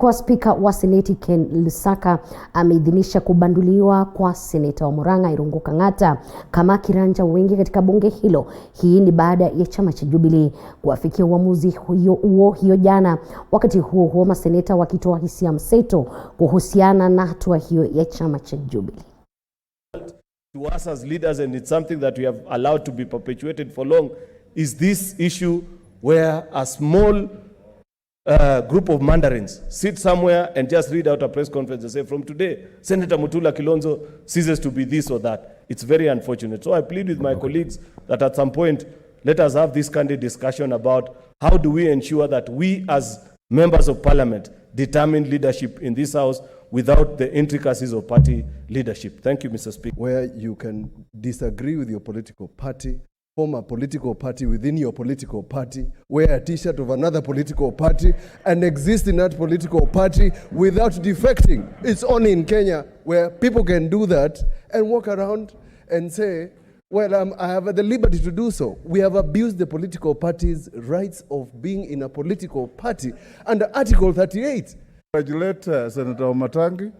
Kwa Spika wa Seneti Ken Lusaka ameidhinisha kubanduliwa kwa seneta wa Murang'a Irungu Kang'ata kama kiranja wengi katika bunge hilo. Hii ni baada ya chama cha Jubilee kuafikia uamuzi hiyo jana. Wakati huo maseneta wakitoa hisia mseto kuhusiana na hatua hiyo ya chama cha Jubilee. To us as leaders, and it's something that we have allowed to be perpetuated for long, is this issue where a small group of mandarins sit somewhere and just read out a press conference and say, from today, Senator Mutula Kilonzo ceases to be this or that. It's very unfortunate. So I plead with my colleagues that at some point, let us have this candid discussion about how do we ensure that we as members of parliament determine leadership in this house without the intricacies of party leadership. Thank you, Mr. Speaker. Where you can disagree with your political party, form a political party within your political party, wear a t-shirt of another political party, and exist in that political party without defecting. It's only in Kenya where people can do that and walk around and say, well, I have the liberty to do so. We have abused the political party's rights of being in a political party under Article 38. Congratulate Senator Omatangi.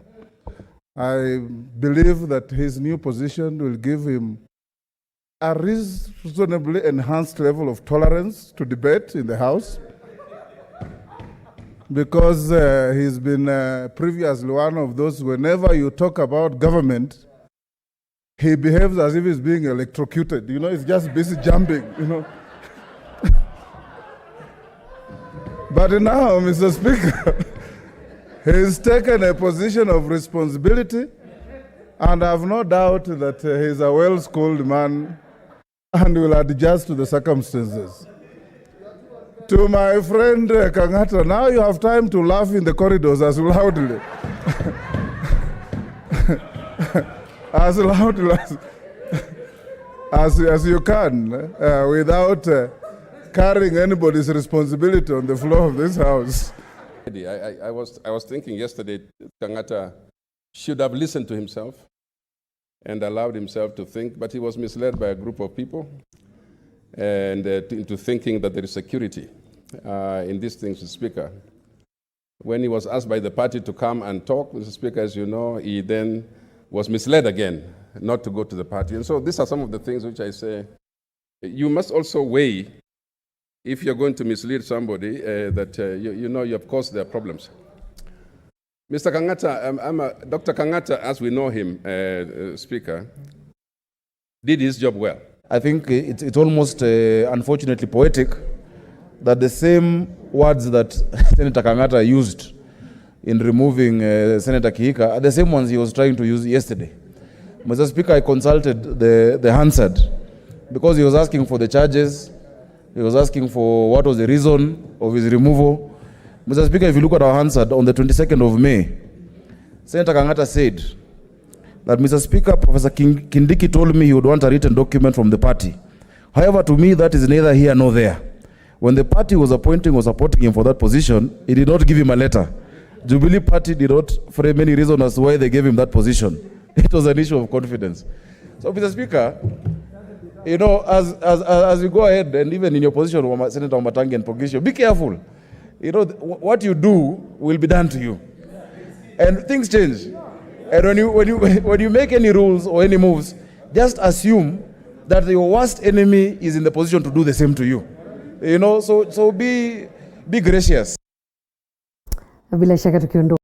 I believe that his new position will give him a reasonably enhanced level of tolerance to debate in the House, because he's been previously one of those, whenever you talk about government, he behaves as if he's being electrocuted. You know, he's just busy jumping, you know. But now, Mr. Speaker, he's taken a position of responsibility, and I have no doubt that he's a well-schooled man and will adjust to the circumstances. To my friend Kang'ata, now you have time to laugh in the corridors as loudly. As loudly as you can, without carrying anybody's responsibility on the floor of this house. I was thinking yesterday, Kang'ata should have listened to himself and allowed himself to think, but he was misled by a group of people and into thinking that there is security in these things, Mr. Speaker. When he was asked by the party to come and talk, Mr. Speaker, as you know, he then was misled again not to go to the party. And so these are some of the things which I say, you must also weigh, if you're going to mislead somebody, that you know you have caused their problems. Mr. Kang'ata, Dr. Kang'ata, as we know him, Speaker, did his job well. I think it's almost unfortunately poetic that the same words that Senator Kang'ata used in removing Senator Kihika are the same ones he was trying to use yesterday. Mr. Speaker, I consulted the Hansard because he was asking for the charges. He was asking for what was the reason of his removal. Mr. Speaker, if you look at our Hansard on the 22nd of May, Senator Kang'ata said that, Mr. Speaker, Professor Kindiki told me he would want a written document from the party. However, to me, that is neither here nor there. When the party was appointing or supporting him for that position, he did not give him a letter. Jubilee Party did not frame any reason as to why they gave him that position. It was an issue of confidence. So, Mr. Speaker, you know, as we go ahead, and even in your position, Senator Omatangi and Pogisho, be careful. You know, what you do will be done to you. And things change. And when you make any rules or any moves, just assume that your worst enemy is in the position to do the same to you. You know, so be gracious. Bila shaka tukiondoka